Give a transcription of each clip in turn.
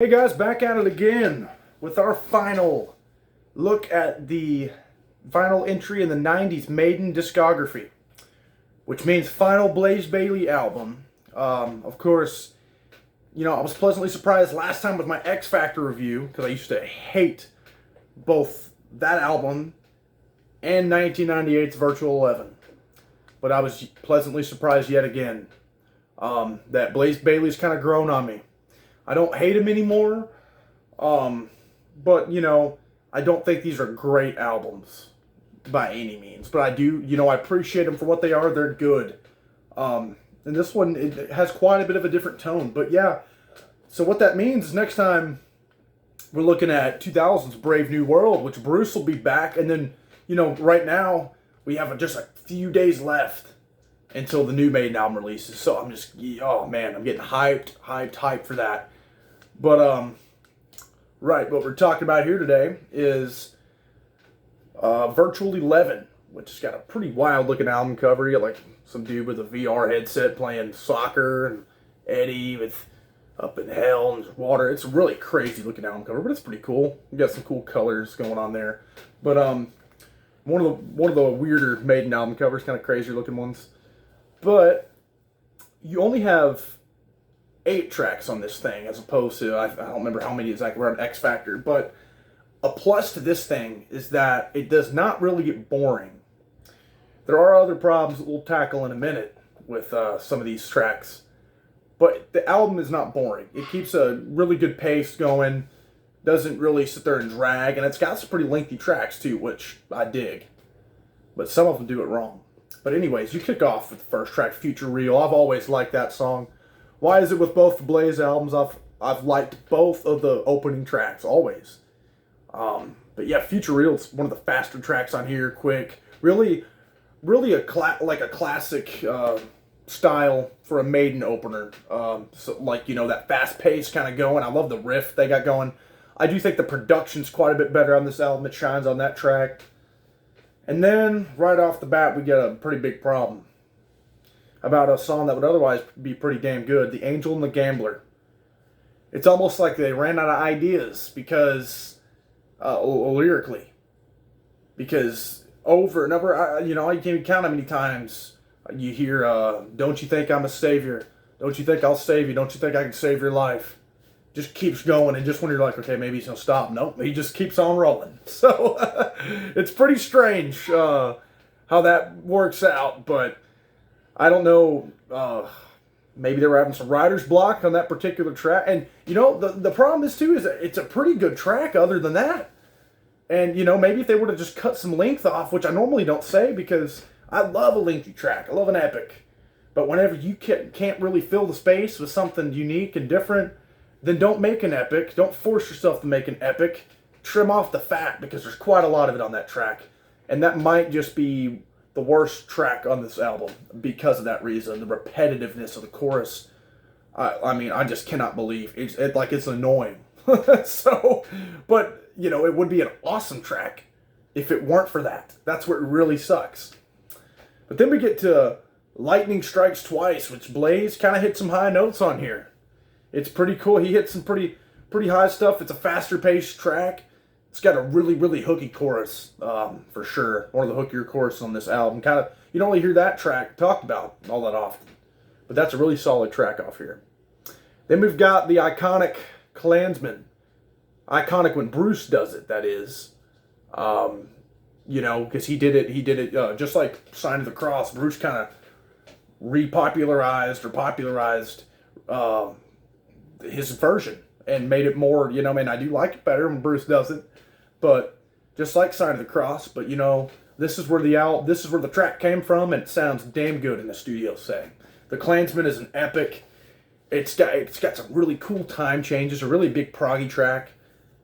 Hey guys, back at it again with our final look at the final entry in the 90s Maiden discography, which means final Blayze Bayley album. Of course, I was pleasantly surprised last time with my X Factor review, because I used to hate both that album and 1998's Virtual 11. But I was pleasantly surprised yet again that Blayze Bayley's kind of grown on me. I don't hate him anymore, but, I don't think these are great albums by any means. But I do, I appreciate them for what they are. They're good. And this one, it has quite a bit of a different tone. But yeah, so what that means is next time we're looking at 2000's Brave New World, which Bruce will be back. And then, right now we have just a few days left until the new Maiden album releases. So I'm just, oh man, I'm getting hyped for that. But, right, what we're talking about here today is Virtual 11, which has got a pretty wild looking album cover. You got like some dude with a VR headset playing soccer, and Eddie with Up in Hell and water. It's a really crazy looking album cover, but it's pretty cool. You got some cool colors going on there. But one of the weirder Maiden album covers, kind of crazier looking ones. But you only have 8 tracks on this thing, as opposed to, I don't remember how many exactly were on X Factor, but a plus to this thing is that it does not really get boring. There are other problems that we'll tackle in a minute with some of these tracks, but the album is not boring. It keeps a really good pace going, doesn't really sit there and drag, and it's got some pretty lengthy tracks too, which I dig, but some of them do it wrong. But anyways, you kick off with the first track, Future Real. I've always liked that song. Why is it with both the Blayze albums? I've liked both of the opening tracks, always. But yeah, Future Real is one of the faster tracks on here, quick. Really a classic style for a Maiden opener. So that fast pace kind of going. I love the riff they got going. I do think the production's quite a bit better on this album. It shines on that track. And then, right off the bat, we get a pretty big problem about a song that would otherwise be pretty damn good, The Angel and the Gambler. It's almost like they ran out of ideas because, lyrically. Because over and over, you can't even count how many times you hear, don't you think I'm a savior? Don't you think I'll save you? Don't you think I can save your life? Just keeps going, and just when you're like, okay, maybe he's going to stop. Nope, he just keeps on rolling. So, it's pretty strange how that works out, but I don't know, maybe they were having some writer's block on that particular track. And, the problem is, too, is that it's a pretty good track other than that. And, maybe if they would have just cut some length off, which I normally don't say because I love a lengthy track. I love an epic. But whenever you can't really fill the space with something unique and different, then don't make an epic. Don't force yourself to make an epic. Trim off the fat because there's quite a lot of it on that track. And that might just be the worst track on this album because of that reason, the repetitiveness of the chorus. I just cannot believe it's annoying. So, but it would be an awesome track if it weren't for that. That's where it really sucks. But then we get to Lightning Strikes Twice, which Blayze kind of hit some high notes on here. It's pretty cool. He hit some pretty high stuff. It's a faster paced track. It's got a really, really hooky chorus, for sure. One of the hookier choruses on this album. You don't really hear that track talked about all that often. But that's a really solid track off here. Then we've got the iconic Klansmen. Iconic when Bruce does it, that is. Because he did it just like Sign of the Cross. Bruce kind of popularized his version and made it more, I do like it better when Bruce does it. But just like Sign of the Cross, but this is where the track came from, and it sounds damn good in the studio setting. The Clansman is an epic. It's got some really cool time changes, a really big proggy track,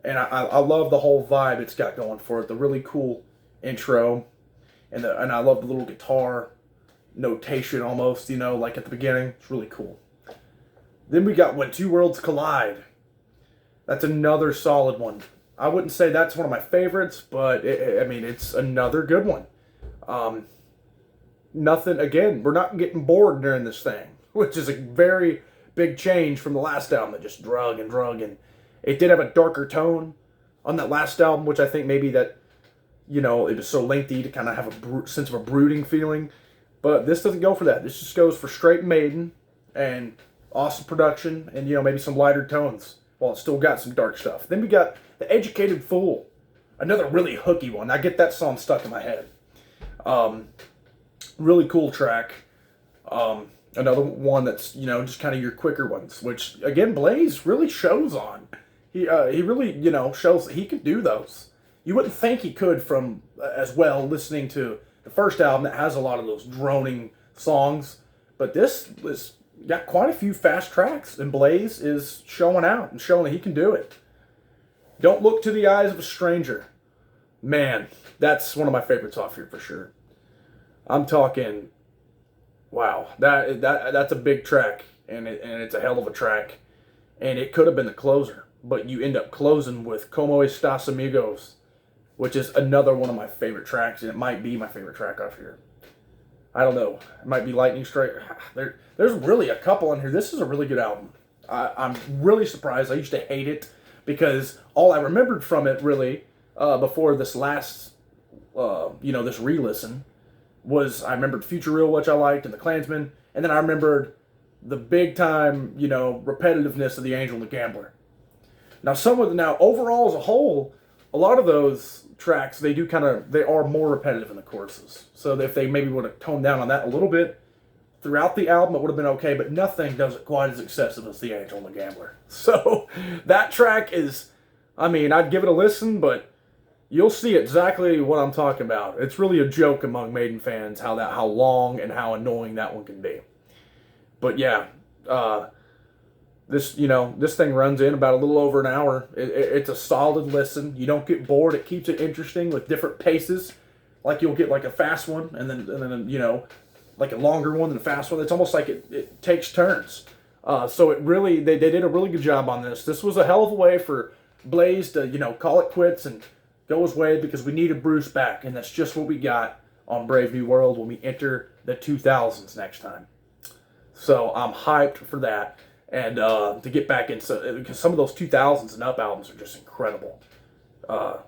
and I love the whole vibe it's got going for it. The really cool intro, and I love the little guitar notation almost, like at the beginning. It's really cool. Then we got When Two Worlds Collide. That's another solid one. I wouldn't say that's one of my favorites, but it's another good one. We're not getting bored during this thing, which is a very big change from the last album that just drug and It did have a darker tone on that last album, which I think maybe that, you know, it was so lengthy to kind of have a sense of a brooding feeling. But this doesn't go for that. This just goes for straight Maiden and awesome production and, you know, maybe some lighter tones while it's still got some dark stuff. Then we got The Educated Fool, another really hooky one. I get that song stuck in my head. Really cool track. Another one that's, you know, just kind of your quicker ones, which, again, Blayze really shows on. He really, you know, shows that he could do those. You wouldn't think he could from, as well, listening to the first album that has a lot of those droning songs. But this was got quite a few fast tracks, and Blayze is showing out and showing that he can do it. Don't Look to the Eyes of a Stranger. Man, that's one of my favorites off here for sure. I'm talking, wow, that's a big track, and it's a hell of a track. And it could have been the closer, but you end up closing with Como Estas Amigos, which is another one of my favorite tracks, and it might be my favorite track off here. I don't know. It might be Lightning Strike. There's really a couple on here. This is a really good album. I'm really surprised. I used to hate it because all I remembered from it really before this last, you know, this re-listen was I remembered Future Real, which I liked, and the Klansmen, and then I remembered the big time, you know, repetitiveness of The Angel and the Gambler. Now overall as a whole, a lot of those tracks, they are more repetitive in the choruses. So if they maybe would have toned down on that a little bit throughout the album, it would have been okay, but nothing does it quite as excessive as The Angel and the Gambler. So that track is, I mean, I'd give it a listen, but you'll see exactly what I'm talking about. It's really a joke among Maiden fans how long and how annoying that one can be. But yeah, this thing runs in about a little over an hour. It's a solid listen. You don't get bored. It keeps it interesting with different paces. Like you'll get like a fast one and then you know, like a longer one than a fast one. It's almost like it takes turns. So they did a really good job on this. This was a hell of a way for Blayze to, you know, call it quits and go his way because we needed Bruce back, and that's just what we got on Brave New World when we enter the 2000s next time. So I'm hyped for that, and to get back into, because some of those 2000s and up albums are just incredible,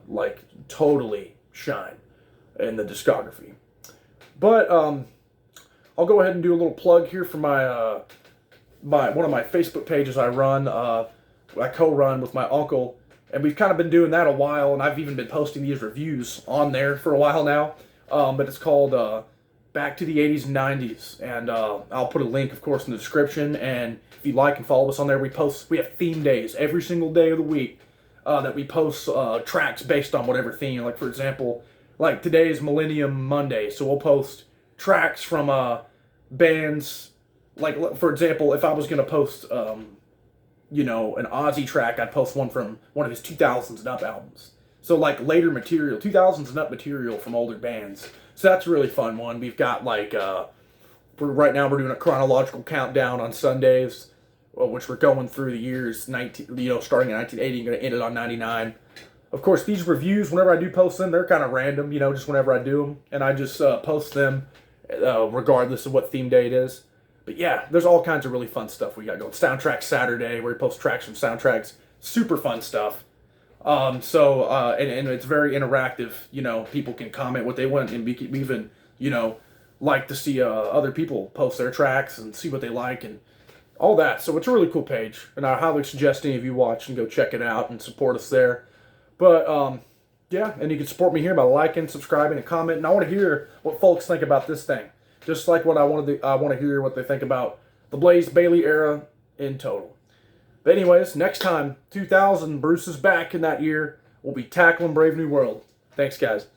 like totally shine in the discography. But I'll go ahead and do a little plug here for my one of my Facebook pages I run. I co-run with my uncle. And we've kind of been doing that a while, and I've even been posting these reviews on there for a while now. But it's called Back to the 80s and 90s. And I'll put a link, of course, in the description. And if you like and follow us on there, we have theme days every single day of the week that we post tracks based on whatever theme. Like, for example, like today is Millennium Monday, so we'll post tracks from bands. Like, for example, if I was going to post you know, an Ozzy track, I'd post one from one of his 2000s and up albums. So like later material, 2000s and up material from older bands. So that's a really fun one. We've got like, right now we're doing a chronological countdown on Sundays, which we're going through the years, starting in 1980 and going to end it on 99. Of course, these reviews, whenever I do post them, they're kind of random, you know, just whenever I do them. And I just post them regardless of what theme day it is. But yeah, there's all kinds of really fun stuff we got going. Soundtrack Saturday, where we post tracks from soundtracks. Super fun stuff. And it's very interactive. You know, people can comment what they want, and we even, you know, like to see other people post their tracks and see what they like and all that. So it's a really cool page, and I highly suggest any of you watch and go check it out and support us there. But yeah, and you can support me here by liking, subscribing, and commenting. And I want to hear what folks think about this thing. Just like what I want to hear what they think about the Blayze Bayley era in total. But anyways, next time, 2000, Bruce is back in that year. We'll be tackling Brave New World. Thanks, guys.